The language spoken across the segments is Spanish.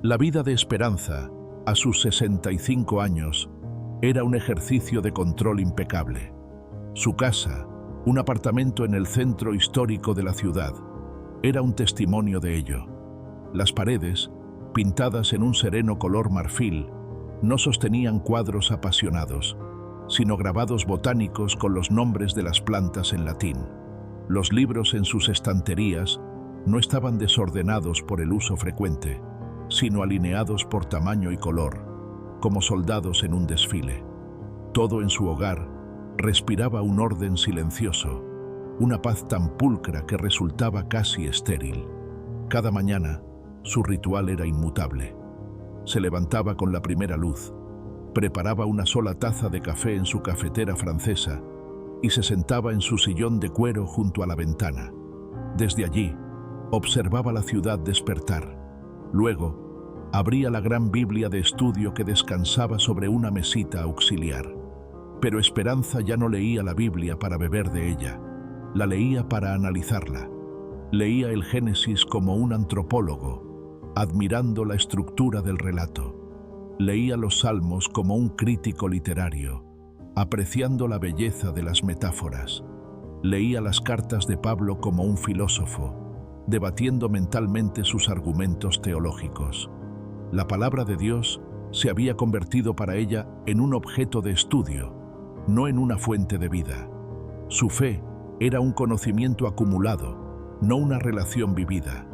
La vida de Esperanza, a sus 65 años, era un ejercicio de control impecable. Su casa, un apartamento en el centro histórico de la ciudad, era un testimonio de ello. Las paredes, pintadas en un sereno color marfil, no sostenían cuadros apasionados, sino grabados botánicos con los nombres de las plantas en latín. Los libros en sus estanterías no estaban desordenados por el uso frecuente, sino alineados por tamaño y color, como soldados en un desfile. Todo en su hogar respiraba un orden silencioso, una paz tan pulcra que resultaba casi estéril. Cada mañana, su ritual era inmutable. Se levantaba con la primera luz, preparaba una sola taza de café en su cafetera francesa y se sentaba en su sillón de cuero junto a la ventana. Desde allí, observaba la ciudad despertar. Luego, abría la gran Biblia de estudio que descansaba sobre una mesita auxiliar. Pero Esperanza ya no leía la Biblia para beber de ella, la leía para analizarla. Leía el Génesis como un antropólogo, admirando la estructura del relato. Leía los Salmos como un crítico literario, apreciando la belleza de las metáforas. Leía las cartas de Pablo como un filósofo, debatiendo mentalmente sus argumentos teológicos. La palabra de Dios se había convertido para ella en un objeto de estudio, no en una fuente de vida. Su fe era un conocimiento acumulado, no una relación vivida.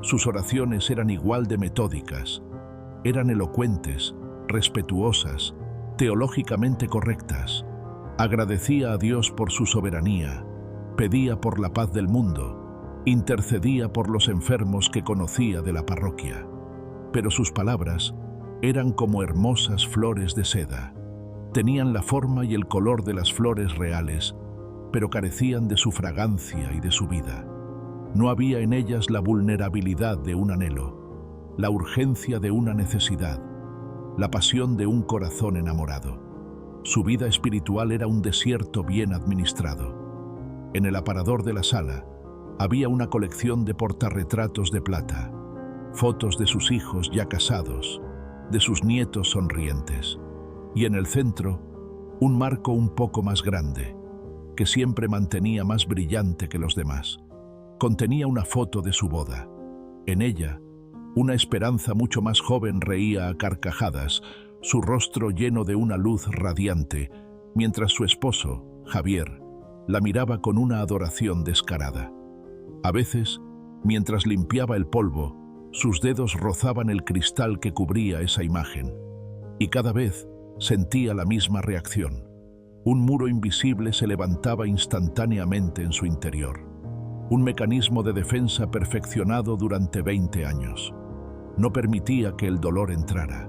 Sus oraciones eran igual de metódicas, eran elocuentes, respetuosas, teológicamente correctas. Agradecía a Dios por su soberanía, pedía por la paz del mundo, intercedía por los enfermos que conocía de la parroquia. Pero sus palabras eran como hermosas flores de seda. Tenían la forma y el color de las flores reales, pero carecían de su fragancia y de su vida. No había en ellas la vulnerabilidad de un anhelo, la urgencia de una necesidad, la pasión de un corazón enamorado. Su vida espiritual era un desierto bien administrado. En el aparador de la sala había una colección de portarretratos de plata, fotos de sus hijos ya casados, de sus nietos sonrientes, y en el centro un marco un poco más grande, que siempre mantenía más brillante que los demás. Contenía una foto de su boda. En ella, una Esperanza mucho más joven reía a carcajadas, su rostro lleno de una luz radiante, mientras su esposo, Javier, la miraba con una adoración descarada. A veces, mientras limpiaba el polvo, sus dedos rozaban el cristal que cubría esa imagen, y cada vez sentía la misma reacción. Un muro invisible se levantaba instantáneamente en su interior. Un mecanismo de defensa perfeccionado durante 20 años. No permitía que el dolor entrara.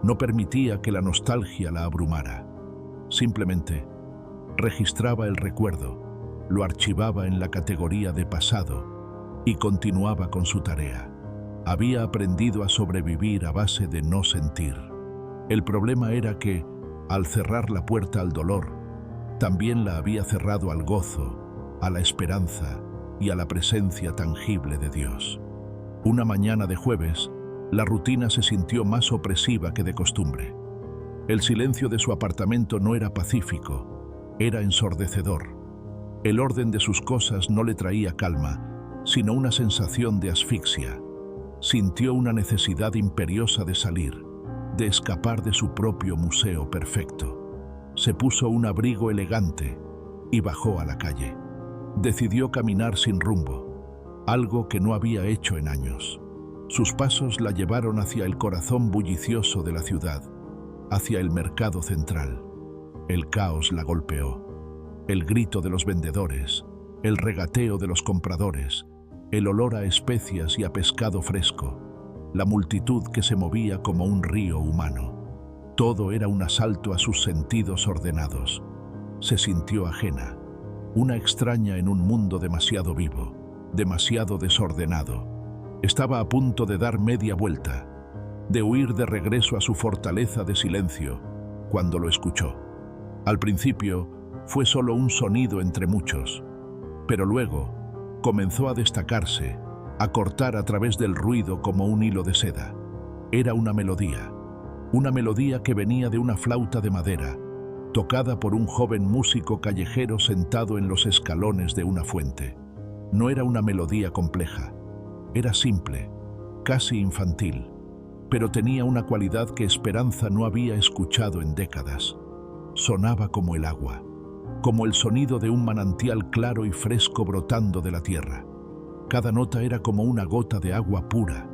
No permitía que la nostalgia la abrumara. Simplemente registraba el recuerdo, lo archivaba en la categoría de pasado y continuaba con su tarea. Había aprendido a sobrevivir a base de no sentir. El problema era que, al cerrar la puerta al dolor, también la había cerrado al gozo, a la esperanza y a la presencia tangible de Dios. Una mañana de jueves, la rutina se sintió más opresiva que de costumbre. El silencio de su apartamento no era pacífico, era ensordecedor. El orden de sus cosas no le traía calma, sino una sensación de asfixia. Sintió una necesidad imperiosa de salir, de escapar de su propio museo perfecto. Se puso un abrigo elegante y bajó a la calle. Decidió caminar sin rumbo, algo que no había hecho en años. Sus pasos la llevaron hacia el corazón bullicioso de la ciudad, hacia el mercado central. El caos la golpeó. El grito de los vendedores, el regateo de los compradores, el olor a especias y a pescado fresco, la multitud que se movía como un río humano. Todo era un asalto a sus sentidos ordenados. Se sintió ajena, una extraña en un mundo demasiado vivo, demasiado desordenado. Estaba a punto de dar media vuelta, de huir de regreso a su fortaleza de silencio, cuando lo escuchó. Al principio fue solo un sonido entre muchos, pero luego comenzó a destacarse, a cortar a través del ruido como un hilo de seda. Era una melodía que venía de una flauta de madera, tocada por un joven músico callejero sentado en los escalones de una fuente. No era una melodía compleja, era simple, casi infantil, pero tenía una cualidad que Esperanza no había escuchado en décadas. Sonaba como el agua, como el sonido de un manantial claro y fresco brotando de la tierra. Cada nota era como una gota de agua pura,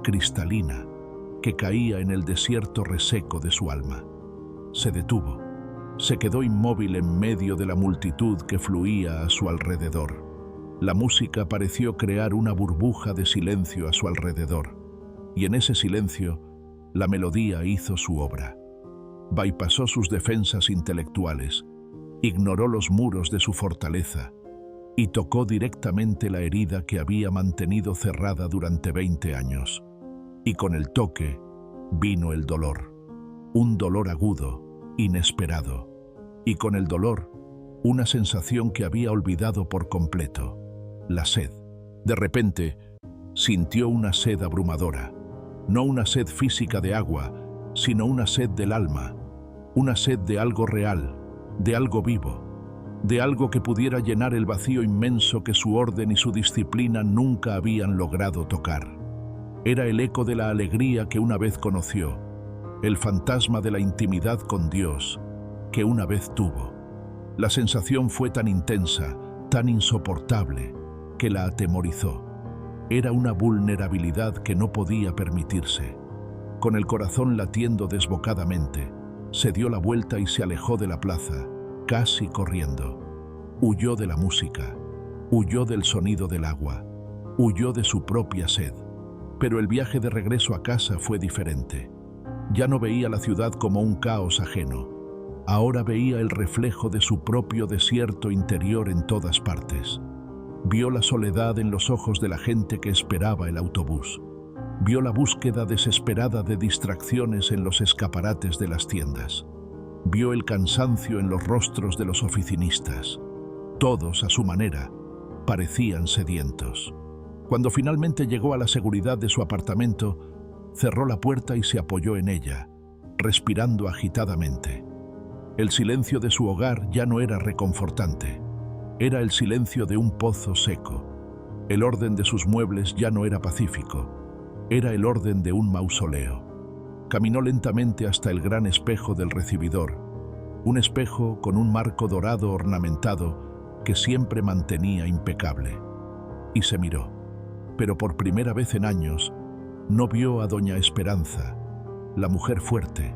cristalina, que caía en el desierto reseco de su alma. Se detuvo, se quedó inmóvil en medio de la multitud que fluía a su alrededor. La música pareció crear una burbuja de silencio a su alrededor, y en ese silencio, la melodía hizo su obra. Bypasó sus defensas intelectuales, ignoró los muros de su fortaleza y tocó directamente la herida que había mantenido cerrada durante 20 años. Y con el toque vino el dolor, un dolor agudo, inesperado, y con el dolor, una sensación que había olvidado por completo, la sed. De repente, sintió una sed abrumadora, no una sed física de agua, sino una sed del alma, una sed de algo real, de algo vivo, de algo que pudiera llenar el vacío inmenso que su orden y su disciplina nunca habían logrado tocar. Era el eco de la alegría que una vez conoció, el fantasma de la intimidad con Dios que una vez tuvo. La sensación fue tan intensa, tan insoportable, que la atemorizó. Era una vulnerabilidad que no podía permitirse. Con el corazón latiendo desbocadamente, se dio la vuelta y se alejó de la plaza, casi corriendo. Huyó de la música, huyó del sonido del agua, huyó de su propia sed. Pero el viaje de regreso a casa fue diferente. Ya no veía la ciudad como un caos ajeno. Ahora veía el reflejo de su propio desierto interior en todas partes. Vio la soledad en los ojos de la gente que esperaba el autobús. Vio la búsqueda desesperada de distracciones en los escaparates de las tiendas. Vio el cansancio en los rostros de los oficinistas. Todos, a su manera, parecían sedientos. Cuando finalmente llegó a la seguridad de su apartamento, cerró la puerta y se apoyó en ella, respirando agitadamente. El silencio de su hogar ya no era reconfortante. Era el silencio de un pozo seco. El orden de sus muebles ya no era pacífico. Era el orden de un mausoleo. Caminó lentamente hasta el gran espejo del recibidor, un espejo con un marco dorado ornamentado que siempre mantenía impecable. Y se miró, pero por primera vez en años no vio a doña Esperanza, la mujer fuerte,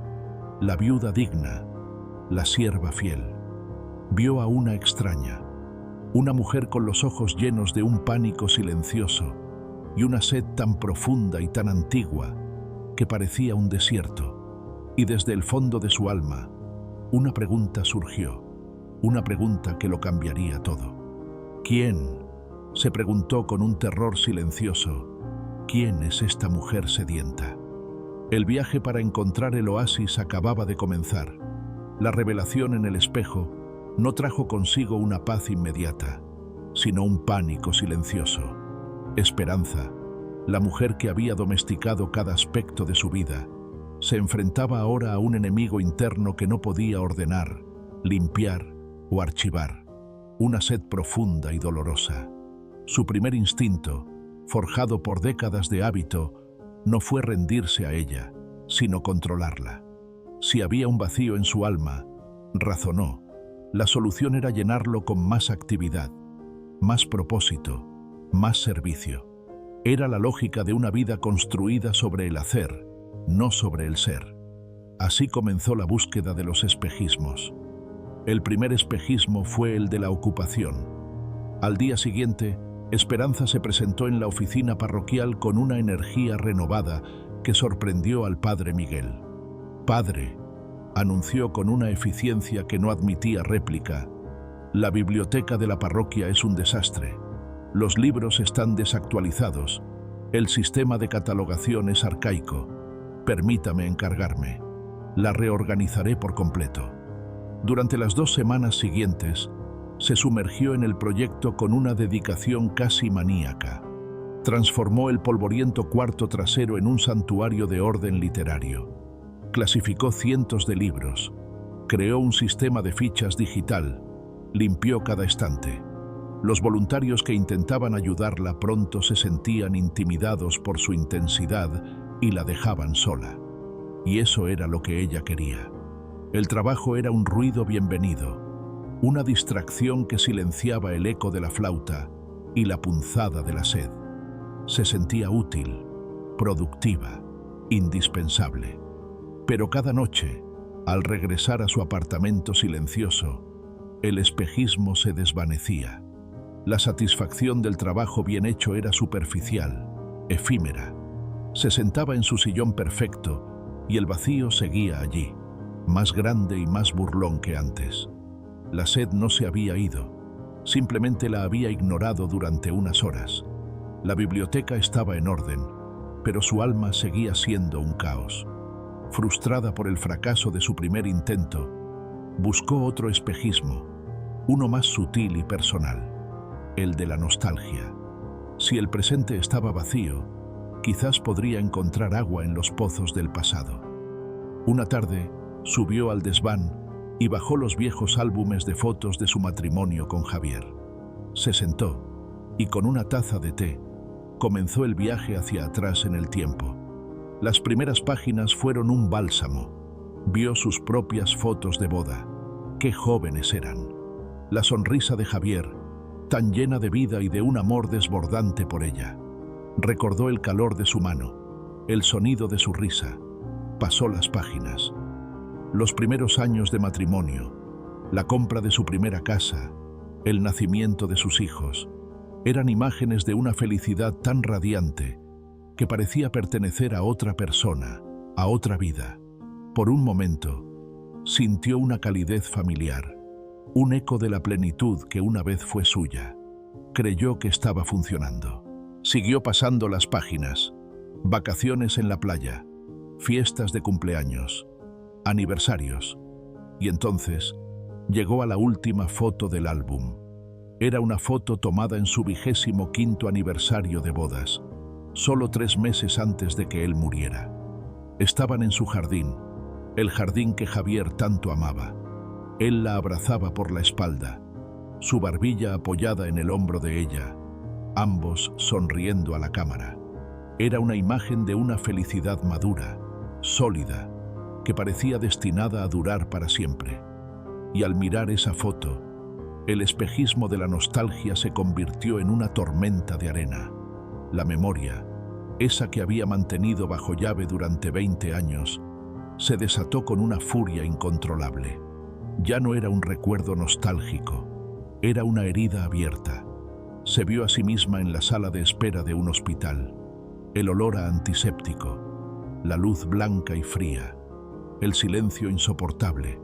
la viuda digna, la sierva fiel. Vio a una extraña, una mujer con los ojos llenos de un pánico silencioso y una sed tan profunda y tan antigua que parecía un desierto. Y desde el fondo de su alma, una pregunta surgió, una pregunta que lo cambiaría todo. ¿Quién?, se preguntó con un terror silencioso. ¿Quién es esta mujer sedienta? El viaje para encontrar el oasis acababa de comenzar. La revelación en el espejo no trajo consigo una paz inmediata, sino un pánico silencioso. Esperanza, la mujer que había domesticado cada aspecto de su vida, se enfrentaba ahora a un enemigo interno que no podía ordenar, limpiar o archivar, una sed profunda y dolorosa. Su primer instinto, forjado por décadas de hábito, no fue rendirse a ella, sino controlarla. Si había un vacío en su alma, razonó, la solución era llenarlo con más actividad, más propósito, más servicio. Era la lógica de una vida construida sobre el hacer, no sobre el ser. Así comenzó la búsqueda de los espejismos. El primer espejismo fue el de la ocupación. Al día siguiente, Esperanza se presentó en la oficina parroquial con una energía renovada que sorprendió al padre Miguel. «Padre», anunció con una eficiencia que no admitía réplica, «la biblioteca de la parroquia es un desastre. Los libros están desactualizados. El sistema de catalogación es arcaico. Permítame encargarme. La reorganizaré por completo». Durante las 2 semanas siguientes, se sumergió en el proyecto con una dedicación casi maníaca. Transformó el polvoriento cuarto trasero en un santuario de orden literario. Clasificó cientos de libros. Creó un sistema de fichas digital. Limpió cada estante. Los voluntarios que intentaban ayudarla pronto se sentían intimidados por su intensidad y la dejaban sola. Y eso era lo que ella quería. El trabajo era un ruido bienvenido, una distracción que silenciaba el eco de la flauta y la punzada de la sed. Se sentía útil, productiva, indispensable. Pero cada noche, al regresar a su apartamento silencioso, el espejismo se desvanecía. La satisfacción del trabajo bien hecho era superficial, efímera. Se sentaba en su sillón perfecto y el vacío seguía allí, más grande y más burlón que antes. La sed no se había ido, simplemente la había ignorado durante unas horas. La biblioteca estaba en orden, pero su alma seguía siendo un caos. Frustrada por el fracaso de su primer intento, buscó otro espejismo, uno más sutil y personal, el de la nostalgia. Si el presente estaba vacío, quizás podría encontrar agua en los pozos del pasado. Una tarde, subió al desván y bajó los viejos álbumes de fotos de su matrimonio con Javier. Se sentó y con una taza de té comenzó el viaje hacia atrás en el tiempo. Las primeras páginas fueron un bálsamo. Vio sus propias fotos de boda. ¡Qué jóvenes eran! La sonrisa de Javier, tan llena de vida y de un amor desbordante por ella. Recordó el calor de su mano, el sonido de su risa. Pasó las páginas. Los primeros años de matrimonio, la compra de su primera casa, el nacimiento de sus hijos, eran imágenes de una felicidad tan radiante que parecía pertenecer a otra persona, a otra vida. Por un momento, sintió una calidez familiar, un eco de la plenitud que una vez fue suya. Creyó que estaba funcionando. Siguió pasando las páginas. Vacaciones en la playa, fiestas de cumpleaños, aniversarios. Y entonces llegó a la última foto del álbum. Era una foto tomada en su 25º aniversario de bodas, solo 3 meses antes de que él muriera. Estaban en su jardín, el jardín que Javier tanto amaba. Él la abrazaba por la espalda, su barbilla apoyada en el hombro de ella, ambos sonriendo a la cámara. Era una imagen de una felicidad madura, sólida, que parecía destinada a durar para siempre. Y al mirar esa foto, el espejismo de la nostalgia se convirtió en una tormenta de arena. La memoria, esa que había mantenido bajo llave durante 20 años, se desató con una furia incontrolable. Ya no era un recuerdo nostálgico, era una herida abierta. Se vio a sí misma en la sala de espera de un hospital. El olor a antiséptico, la luz blanca y fría, el silencio insoportable,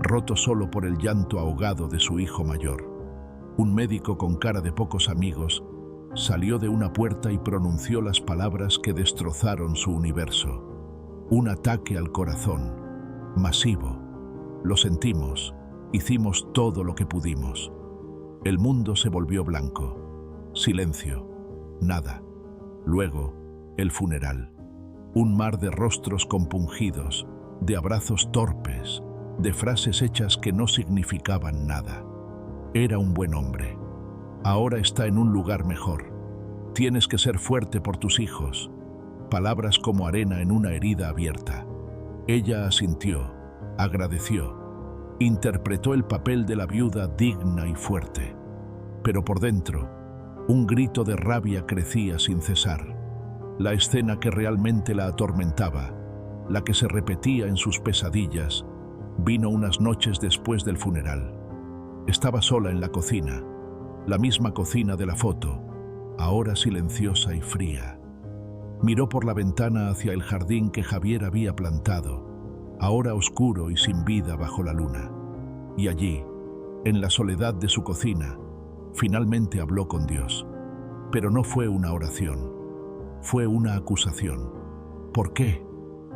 roto solo por el llanto ahogado de su hijo mayor. Un médico con cara de pocos amigos salió de una puerta y pronunció las palabras que destrozaron su universo. Un ataque al corazón, masivo. Lo sentimos, hicimos todo lo que pudimos. El mundo se volvió blanco. Silencio, nada. Luego, el funeral. Un mar de rostros compungidos, de abrazos torpes, de frases hechas que no significaban nada. Era un buen hombre. Ahora está en un lugar mejor. Tienes que ser fuerte por tus hijos. Palabras como arena en una herida abierta. Ella asintió, agradeció, interpretó el papel de la viuda digna y fuerte. Pero por dentro, un grito de rabia crecía sin cesar. La escena que realmente la atormentaba, la que se repetía en sus pesadillas, vino unas noches después del funeral. Estaba sola en la cocina, la misma cocina de la foto, ahora silenciosa y fría. Miró por la ventana hacia el jardín que Javier había plantado, ahora oscuro y sin vida bajo la luna. Y allí, en la soledad de su cocina, finalmente habló con Dios. Pero no fue una oración, fue una acusación. ¿Por qué?,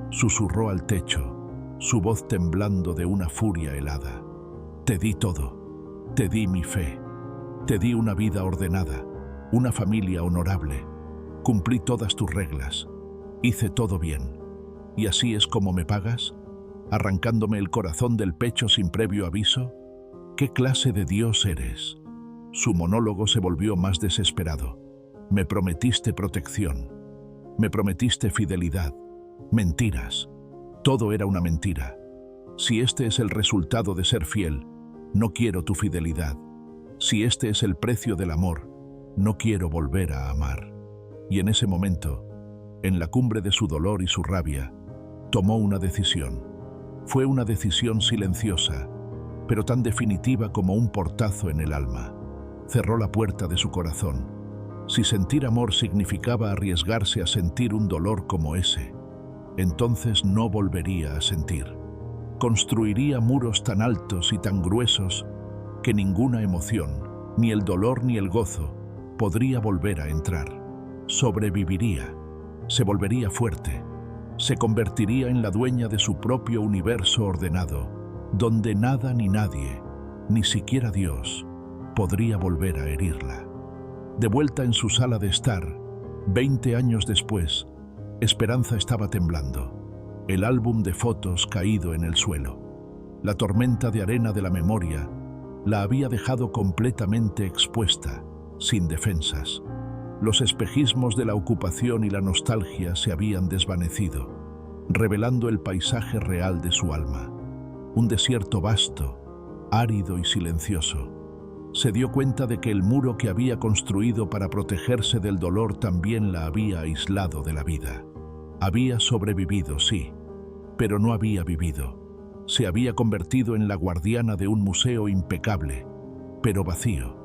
susurró al techo, su voz temblando de una furia helada. Te di todo, te di mi fe, te di una vida ordenada, una familia honorable, Cumplí todas tus reglas. Hice todo bien. ¿Y así es como me pagas? ¿Arrancándome el corazón del pecho sin previo aviso? ¿Qué clase de Dios eres? Su monólogo se volvió más desesperado. Me prometiste protección. Me prometiste fidelidad. Mentiras. Todo era una mentira. Si este es el resultado de ser fiel, no quiero tu fidelidad. Si este es el precio del amor, no quiero volver a amar. Y en ese momento, en la cumbre de su dolor y su rabia, tomó una decisión. Fue una decisión silenciosa, pero tan definitiva como un portazo en el alma. Cerró la puerta de su corazón. Si sentir amor significaba arriesgarse a sentir un dolor como ese, entonces no volvería a sentir. Construiría muros tan altos y tan gruesos que ninguna emoción, ni el dolor ni el gozo, podría volver a entrar. Sobreviviría, se volvería fuerte, se convertiría en la dueña de su propio universo ordenado, donde nada ni nadie, ni siquiera Dios, podría volver a herirla. De vuelta en su sala de estar, 20 años después, Esperanza estaba temblando. El álbum de fotos caído en el suelo. La tormenta de arena de la memoria la había dejado completamente expuesta, sin defensas. Los espejismos de la ocupación y la nostalgia se habían desvanecido, revelando el paisaje real de su alma. Un desierto vasto, árido y silencioso. Se dio cuenta de que el muro que había construido para protegerse del dolor también la había aislado de la vida. Había sobrevivido, sí, pero no había vivido. Se había convertido en la guardiana de un museo impecable, pero vacío.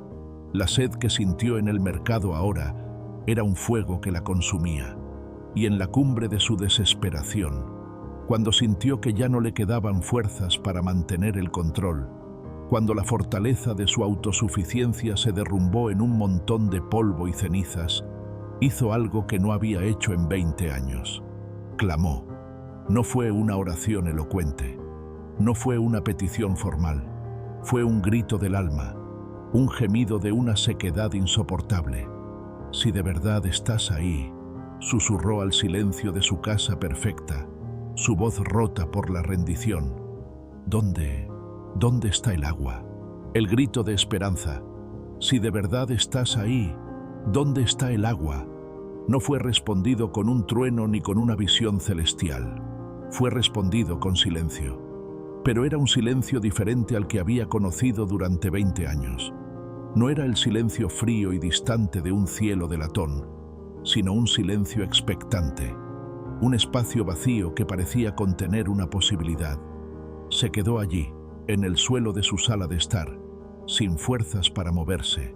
La sed que sintió en el mercado ahora era un fuego que la consumía. Y en la cumbre de su desesperación, cuando sintió que ya no le quedaban fuerzas para mantener el control, cuando la fortaleza de su autosuficiencia se derrumbó en un montón de polvo y cenizas, hizo algo que no había hecho en 20 años. Clamó. No fue una oración elocuente, no fue una petición formal, fue un grito del alma, un gemido de una sequedad insoportable. Si de verdad estás ahí, susurró al silencio de su casa perfecta, su voz rota por la rendición. ¿Dónde está el agua? El grito de Esperanza. Si de verdad estás ahí, ¿dónde está el agua? No fue respondido con un trueno ni con una visión celestial. Fue respondido con silencio. Pero era un silencio diferente al que había conocido durante 20 años. No era el silencio frío y distante de un cielo de latón, sino un silencio expectante, un espacio vacío que parecía contener una posibilidad. Se quedó allí, en el suelo de su sala de estar, sin fuerzas para moverse,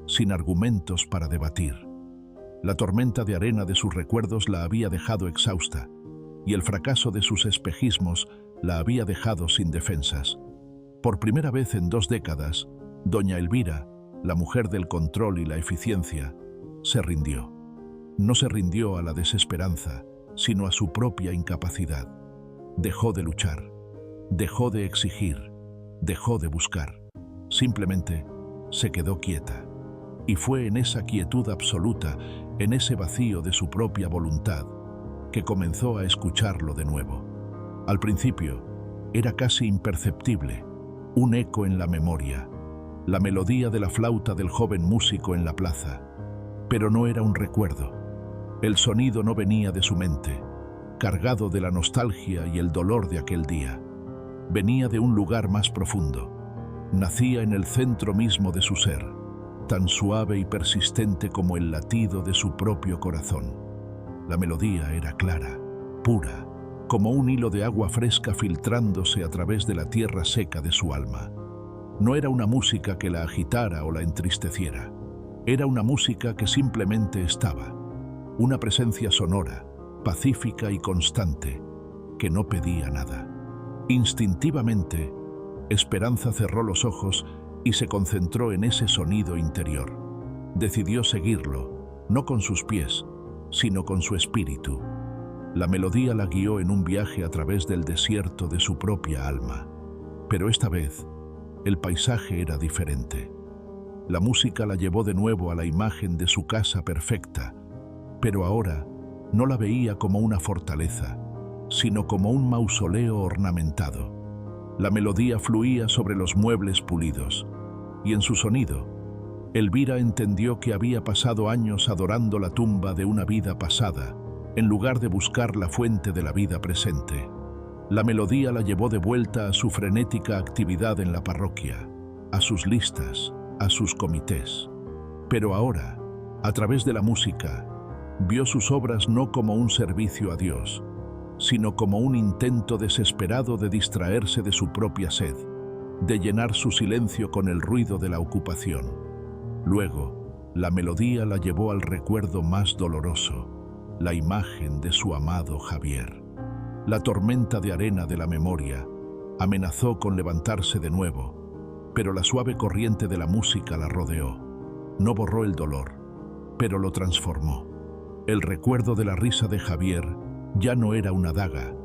sin argumentos para debatir. La tormenta de arena de sus recuerdos la había dejado exhausta, y el fracaso de sus espejismos la había dejado sin defensas. Por primera vez en 2 décadas, doña Elvira, la mujer del control y la eficiencia, se rindió. No se rindió a la desesperanza, sino a su propia incapacidad. Dejó de luchar, dejó de exigir, dejó de buscar. Simplemente se quedó quieta. Y fue en esa quietud absoluta, en ese vacío de su propia voluntad, que comenzó a escucharlo de nuevo. Al principio, era casi imperceptible, un eco en la memoria, la melodía de la flauta del joven músico en la plaza. Pero no era un recuerdo. El sonido no venía de su mente, cargado de la nostalgia y el dolor de aquel día. Venía de un lugar más profundo. Nacía en el centro mismo de su ser, tan suave y persistente como el latido de su propio corazón. La melodía era clara, pura, como un hilo de agua fresca filtrándose a través de la tierra seca de su alma. No era una música que la agitara o la entristeciera. Era una música que simplemente estaba. Una presencia sonora, pacífica y constante, que no pedía nada. Instintivamente, Esperanza cerró los ojos y se concentró en ese sonido interior. Decidió seguirlo, no con sus pies, sino con su espíritu. La melodía la guió en un viaje a través del desierto de su propia alma. Pero esta vez, el paisaje era diferente. La música la llevó de nuevo a la imagen de su casa perfecta, Pero ahora no la veía como una fortaleza, sino como un mausoleo ornamentado. La melodía fluía sobre los muebles pulidos, y en su sonido, Elvira entendió que había pasado años adorando la tumba de una vida pasada, en lugar de buscar la fuente de la vida presente. La melodía la llevó de vuelta a su frenética actividad en la parroquia, a sus listas, a sus comités. Pero ahora, a través de la música, vio sus obras no como un servicio a Dios, sino como un intento desesperado de distraerse de su propia sed, de llenar su silencio con el ruido de la ocupación. Luego, la melodía la llevó al recuerdo más doloroso, la imagen de su amado Javier. La tormenta de arena de la memoria amenazó con levantarse de nuevo, pero la suave corriente de la música la rodeó. No borró el dolor, pero lo transformó. El recuerdo de la risa de Javier ya no era una daga,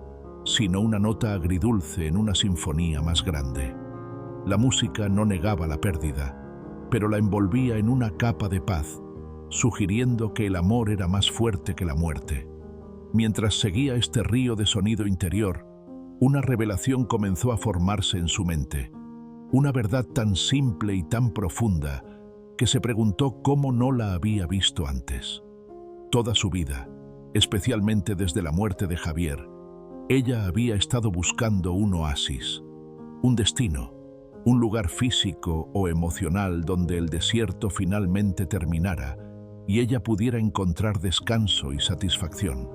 sino una nota agridulce en una sinfonía más grande. La música no negaba la pérdida, pero la envolvía en una capa de paz, sugiriendo que el amor era más fuerte que la muerte. Mientras seguía este río de sonido interior, una revelación comenzó a formarse en su mente, una verdad tan simple y tan profunda que se preguntó cómo no la había visto antes. Toda su vida, especialmente desde la muerte de Javier, ella había estado buscando un oasis, un destino, un lugar físico o emocional donde el desierto finalmente terminara y ella pudiera encontrar descanso y satisfacción.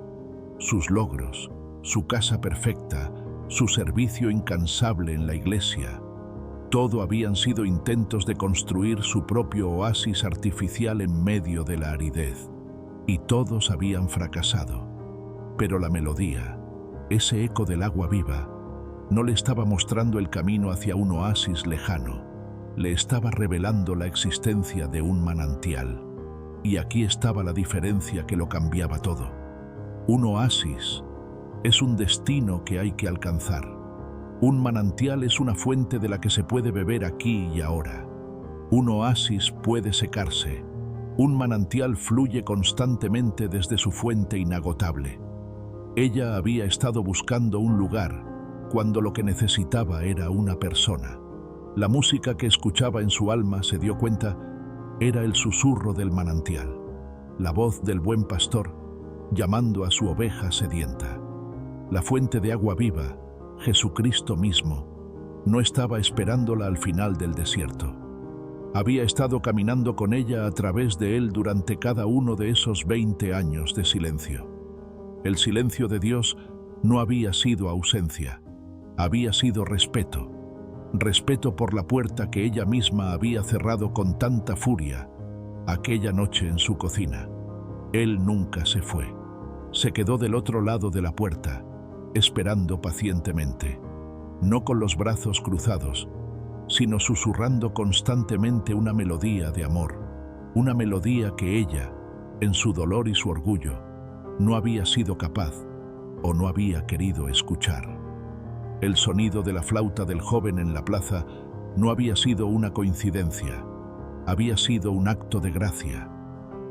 Sus logros, su casa perfecta, su servicio incansable en la iglesia, todo habían sido intentos de construir su propio oasis artificial en medio de la aridez, y todos habían fracasado. Pero la melodía, ese eco del agua viva, no le estaba mostrando el camino hacia un oasis lejano, le estaba revelando la existencia de un manantial. Y aquí estaba la diferencia que lo cambiaba todo. Un oasis es un destino que hay que alcanzar. Un manantial es una fuente de la que se puede beber aquí y ahora. Un oasis puede secarse. Un manantial fluye constantemente desde su fuente inagotable. Ella había estado buscando un lugar cuando lo que necesitaba era una persona. La música que escuchaba en su alma, se dio cuenta, era el susurro del manantial, la voz del buen pastor llamando a su oveja sedienta. La fuente de agua viva, Jesucristo mismo, no estaba esperándola al final del desierto. Había estado caminando con ella a través de él durante cada uno de esos 20 años de silencio. El silencio de Dios no había sido ausencia, había sido respeto. Respeto por la puerta que ella misma había cerrado con tanta furia aquella noche en su cocina. Él nunca se fue. Se quedó del otro lado de la puerta, esperando pacientemente, no con los brazos cruzados, sino susurrando constantemente una melodía de amor, una melodía que ella, en su dolor y su orgullo, no había sido capaz o no había querido escuchar. El sonido de la flauta del joven en la plaza no había sido una coincidencia, había sido un acto de gracia,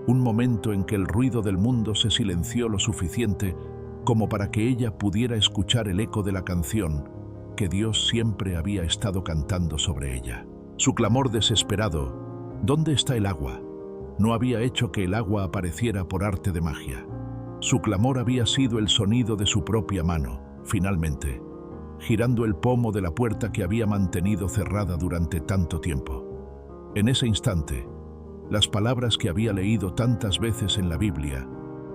un momento en que el ruido del mundo se silenció lo suficiente como para que ella pudiera escuchar el eco de la canción que Dios siempre había estado cantando sobre ella. Su clamor desesperado, ¿dónde está el agua?, no había hecho que el agua apareciera por arte de magia. Su clamor había sido el sonido de su propia mano, finalmente, girando el pomo de la puerta que había mantenido cerrada durante tanto tiempo. En ese instante, las palabras que había leído tantas veces en la Biblia,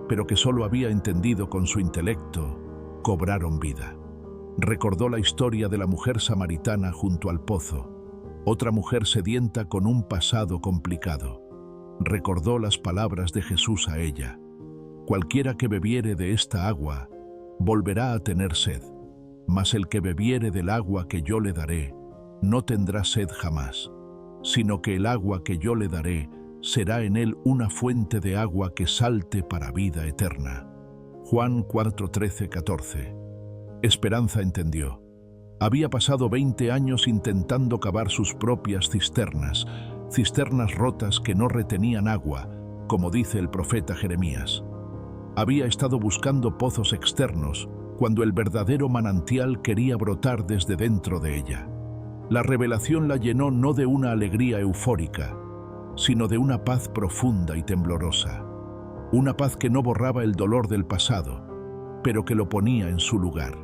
pero que solo había entendido con su intelecto, cobraron vida. Recordó la historia de la mujer samaritana junto al pozo, otra mujer sedienta con un pasado complicado. Recordó las palabras de Jesús a ella: cualquiera que bebiere de esta agua, volverá a tener sed, mas el que bebiere del agua que yo le daré, no tendrá sed jamás, sino que el agua que yo le daré será en él una fuente de agua que salte para vida eterna. Juan 4:13-14. Esperanza entendió. Había pasado 20 años intentando cavar sus propias cisternas, cisternas rotas que no retenían agua, como dice el profeta Jeremías. Había estado buscando pozos externos cuando el verdadero manantial quería brotar desde dentro de ella. La revelación la llenó no de una alegría eufórica, sino de una paz profunda y temblorosa. Una paz que no borraba el dolor del pasado, pero que lo ponía en su lugar.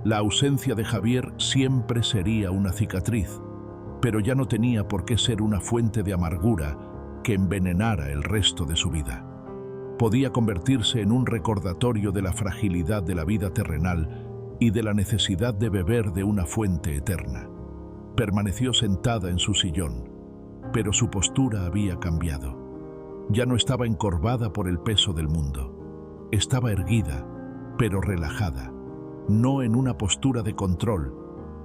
La ausencia de Javier siempre sería una cicatriz, pero ya no tenía por qué ser una fuente de amargura que envenenara el resto de su vida. Podía convertirse en un recordatorio de la fragilidad de la vida terrenal y de la necesidad de beber de una fuente eterna. Permaneció sentada en su sillón, pero su postura había cambiado. Ya no estaba encorvada por el peso del mundo. Estaba erguida, pero relajada, no en una postura de control,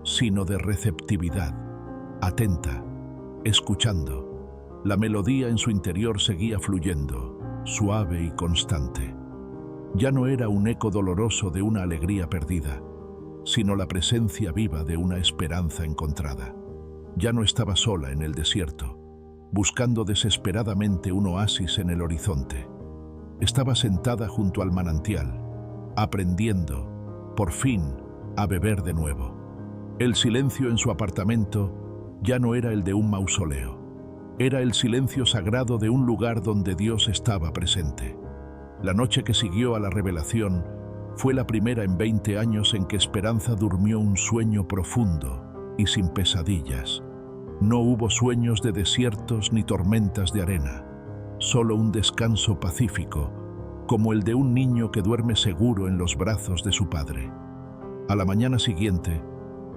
sino de receptividad, atenta, escuchando. La melodía en su interior seguía fluyendo, suave y constante. Ya no era un eco doloroso de una alegría perdida, sino la presencia viva de una esperanza encontrada. Ya no estaba sola en el desierto, buscando desesperadamente un oasis en el horizonte. Estaba sentada junto al manantial, aprendiendo, por fin, a beber de nuevo. El silencio en su apartamento ya no era el de un mausoleo. Era el silencio sagrado de un lugar donde Dios estaba presente. La noche que siguió a la revelación fue la primera en 20 años en que Esperanza durmió un sueño profundo y sin pesadillas. No hubo sueños de desiertos ni tormentas de arena, solo un descanso pacífico, como el de un niño que duerme seguro en los brazos de su padre. A la mañana siguiente,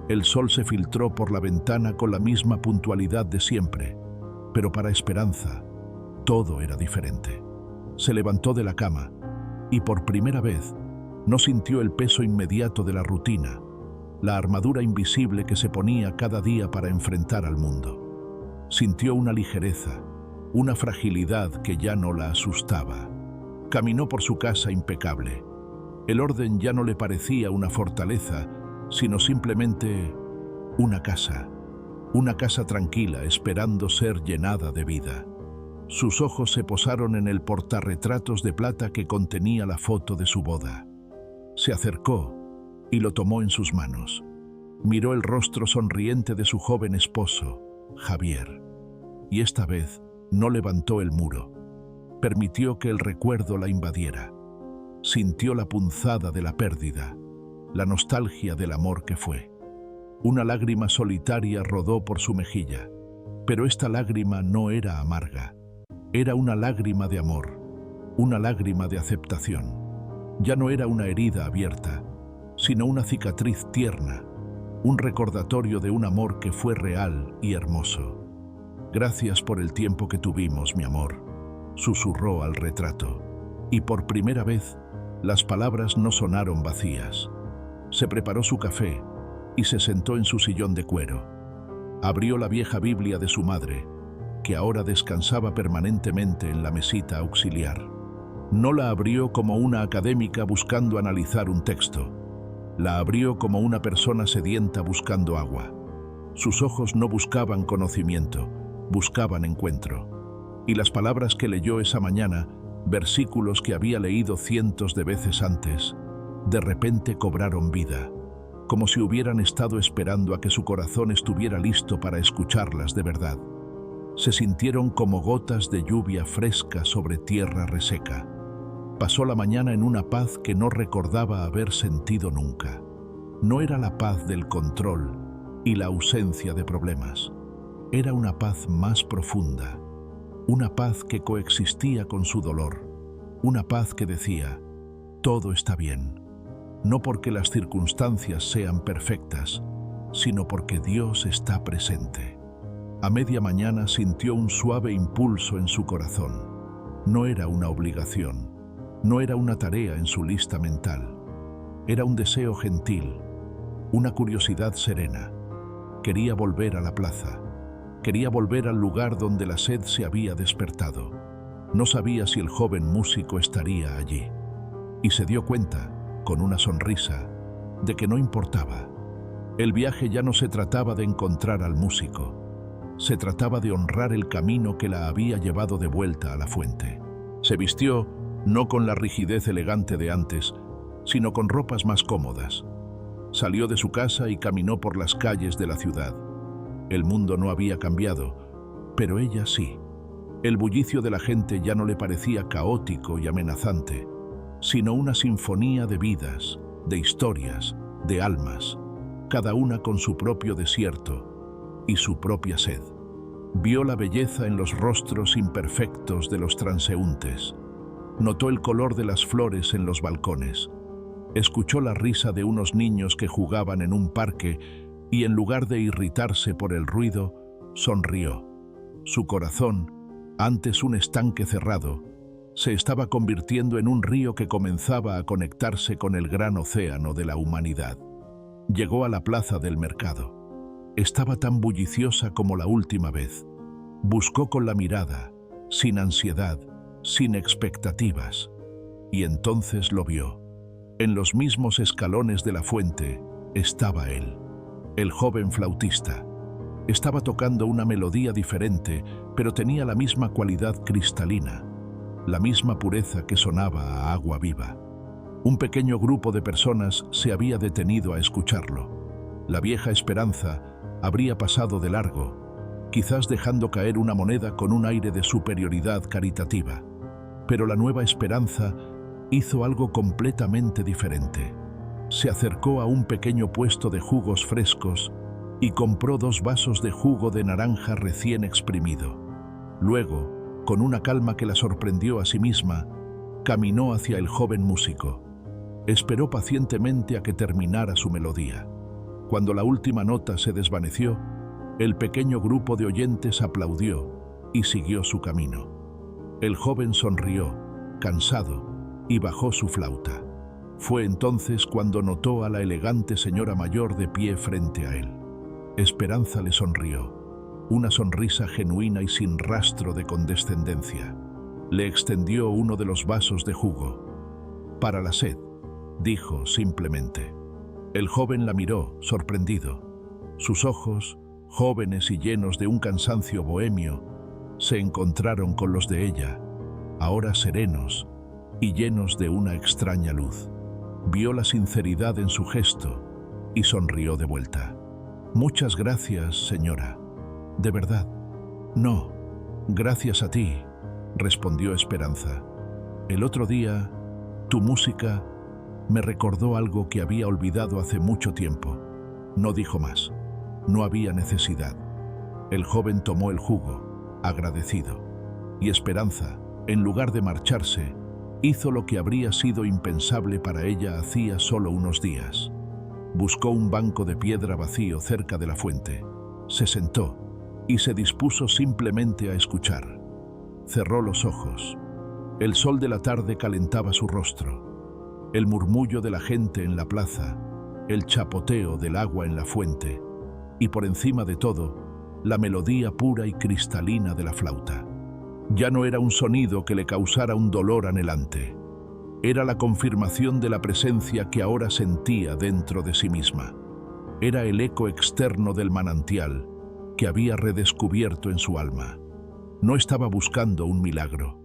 el sol se filtró por la ventana con la misma puntualidad de siempre, pero para Esperanza, todo era diferente. Se levantó de la cama y por primera vez no sintió el peso inmediato de la rutina, la armadura invisible que se ponía cada día para enfrentar al mundo. Sintió una ligereza, una fragilidad que ya no la asustaba. Caminó por su casa impecable. El orden ya no le parecía una fortaleza, sino simplemente una casa tranquila esperando ser llenada de vida. Sus ojos se posaron en el portarretratos de plata que contenía la foto de su boda. Se acercó y lo tomó en sus manos. Miró el rostro sonriente de su joven esposo, Javier, y esta vez no levantó el muro. Permitió que el recuerdo la invadiera. Sintió la punzada de la pérdida, la nostalgia del amor que fue. Una lágrima solitaria rodó por su mejilla, pero esta lágrima no era amarga. Era una lágrima de amor, una lágrima de aceptación. Ya no era una herida abierta, sino una cicatriz tierna, un recordatorio de un amor que fue real y hermoso. «Gracias por el tiempo que tuvimos, mi amor», susurró al retrato, y por primera vez las palabras no sonaron vacías. Se preparó su café y se sentó en su sillón de cuero. Abrió la vieja Biblia de su madre, que ahora descansaba permanentemente en la mesita auxiliar. No la abrió como una académica buscando analizar un texto. La abrió como una persona sedienta buscando agua. Sus ojos no buscaban conocimiento, buscaban encuentro. Y las palabras que leyó esa mañana, versículos que había leído cientos de veces antes, de repente cobraron vida, como si hubieran estado esperando a que su corazón estuviera listo para escucharlas de verdad. Se sintieron como gotas de lluvia fresca sobre tierra reseca. Pasó la mañana en una paz que no recordaba haber sentido nunca. No era la paz del control y la ausencia de problemas. Era una paz más profunda, una paz que coexistía con su dolor, una paz que decía, todo está bien, no porque las circunstancias sean perfectas, sino porque Dios está presente. A media mañana sintió un suave impulso en su corazón. No era una obligación, no era una tarea en su lista mental. Era un deseo gentil, una curiosidad serena. Quería volver a la plaza. Quería volver al lugar donde la sed se había despertado. No sabía si el joven músico estaría allí. Y se dio cuenta, con una sonrisa, de que no importaba. El viaje ya no se trataba de encontrar al músico. Se trataba de honrar el camino que la había llevado de vuelta a la fuente. Se vistió no con la rigidez elegante de antes, sino con ropas más cómodas. Salió de su casa y caminó por las calles de la ciudad. El mundo no había cambiado, pero ella sí. El bullicio de la gente ya no le parecía caótico y amenazante, sino una sinfonía de vidas, de historias, de almas, cada una con su propio desierto y su propia sed. Vio la belleza en los rostros imperfectos de los transeúntes. Notó el color de las flores en los balcones. Escuchó la risa de unos niños que jugaban en un parque y, en lugar de irritarse por el ruido, sonrió. Su corazón, antes un estanque cerrado, se estaba convirtiendo en un río que comenzaba a conectarse con el gran océano de la humanidad. Llegó a la plaza del mercado. Estaba tan bulliciosa como la última vez. Buscó con la mirada, sin ansiedad, sin expectativas. Y entonces lo vio. En los mismos escalones de la fuente estaba él, el joven flautista. Estaba tocando una melodía diferente, pero tenía la misma cualidad cristalina, la misma pureza que sonaba a agua viva. Un pequeño grupo de personas se había detenido a escucharlo. La vieja esperanza habría pasado de largo, quizás dejando caer una moneda con un aire de superioridad caritativa. Pero la nueva esperanza hizo algo completamente diferente. Se acercó a un pequeño puesto de jugos frescos y compró 2 vasos de jugo de naranja recién exprimido. Luego, con una calma que la sorprendió a sí misma, caminó hacia el joven músico. Esperó pacientemente a que terminara su melodía. Cuando la última nota se desvaneció, el pequeño grupo de oyentes aplaudió y siguió su camino. El joven sonrió, cansado, y bajó su flauta. Fue entonces cuando notó a la elegante señora mayor de pie frente a él. Esperanza le sonrió, una sonrisa genuina y sin rastro de condescendencia. Le extendió uno de los vasos de jugo. «Para la sed», dijo simplemente. El joven la miró, sorprendido. Sus ojos, jóvenes y llenos de un cansancio bohemio, se encontraron con los de ella, ahora serenos y llenos de una extraña luz. Vio la sinceridad en su gesto y sonrió de vuelta. «Muchas gracias, señora. De verdad». «No, gracias a ti», respondió Esperanza. «El otro día, tu música me recordó algo que había olvidado hace mucho tiempo». No dijo más. No había necesidad. El joven tomó el jugo, agradecido. Y Esperanza, en lugar de marcharse, hizo lo que habría sido impensable para ella hacía solo unos días. Buscó un banco de piedra vacío cerca de la fuente. Se sentó y se dispuso simplemente a escuchar. Cerró los ojos. El sol de la tarde calentaba su rostro. El murmullo de la gente en la plaza, el chapoteo del agua en la fuente y, por encima de todo, la melodía pura y cristalina de la flauta. Ya no era un sonido que le causara un dolor anhelante. Era la confirmación de la presencia que ahora sentía dentro de sí misma. Era el eco externo del manantial que había redescubierto en su alma. No estaba buscando un milagro.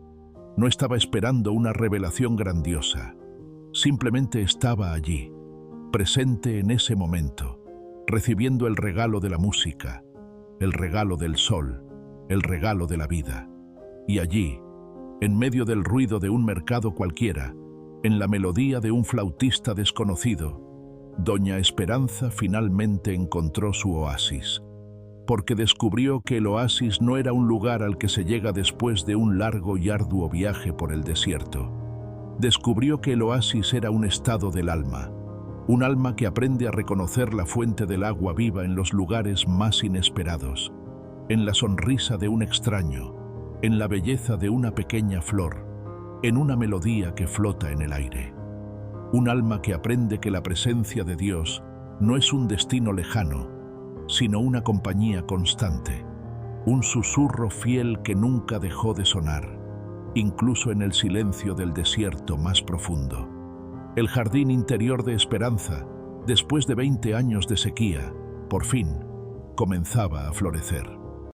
No estaba esperando una revelación grandiosa. Simplemente estaba allí, presente en ese momento, recibiendo el regalo de la música, el regalo del sol, el regalo de la vida. Y allí, en medio del ruido de un mercado cualquiera, en la melodía de un flautista desconocido, doña Esperanza finalmente encontró su oasis, porque descubrió que el oasis no era un lugar al que se llega después de un largo y arduo viaje por el desierto. Descubrió que el oasis era un estado del alma, un alma que aprende a reconocer la fuente del agua viva en los lugares más inesperados, en la sonrisa de un extraño, en la belleza de una pequeña flor, en una melodía que flota en el aire. Un alma que aprende que la presencia de Dios no es un destino lejano, sino una compañía constante, un susurro fiel que nunca dejó de sonar, incluso en el silencio del desierto más profundo. El jardín interior de Esperanza, después de 20 años de sequía, por fin, comenzaba a florecer.